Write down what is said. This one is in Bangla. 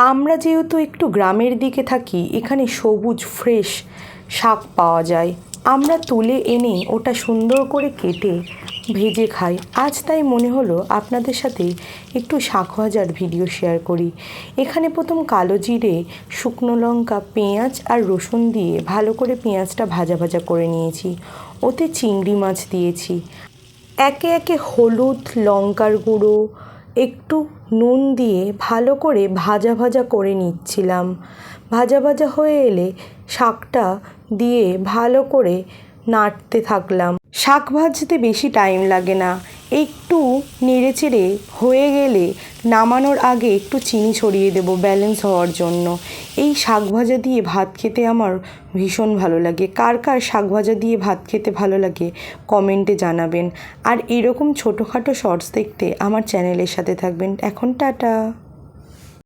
আমরা যেহেতু একটু গ্রামের দিকে থাকি, এখানে সবুজ ফ্রেশ শাক পাওয়া যায়। আমরা তুলে এনে ওটা সুন্দর করে কেটে ভেজে খাই। আজ তাই মনে হলো আপনাদের সাথে একটু শাক ভাজার ভিডিও শেয়ার করি। এখানে প্রথম কালো জিরে, শুকনো লঙ্কা, পেঁয়াজ আর রসুন দিয়ে ভালো করে পেঁয়াজটা ভাজা ভাজা করে নিয়েছি। ওতে চিংড়ি মাছ দিয়েছি। একে একে হলুদ, লঙ্কার গুঁড়ো, একটু নুন দিয়ে ভালো করে ভাজা ভাজা করে নিচ্ছিলাম। ভাজা ভাজা হয়ে এলে শাকটা দিয়ে ভালো করে নাড়তে থাকলাম। শাক ভাজতে বেশি টাইম লাগে না, একটু নেড়েচেড়ে হয়ে গেলে নামানোর আগে একটু চিনি ছড়িয়ে দেবো ব্যালেন্স হওয়ার জন্য। এই শাক ভাজা দিয়ে ভাত খেতে আমার ভীষণ ভালো লাগে। কার কার শাক ভাজা দিয়ে ভাত খেতে ভালো লাগে কমেন্টে জানাবেন। আর এরকম ছোটোখাটো শর্টস দেখতে আমার চ্যানেলের সাথে থাকবেন। এখন টাটা।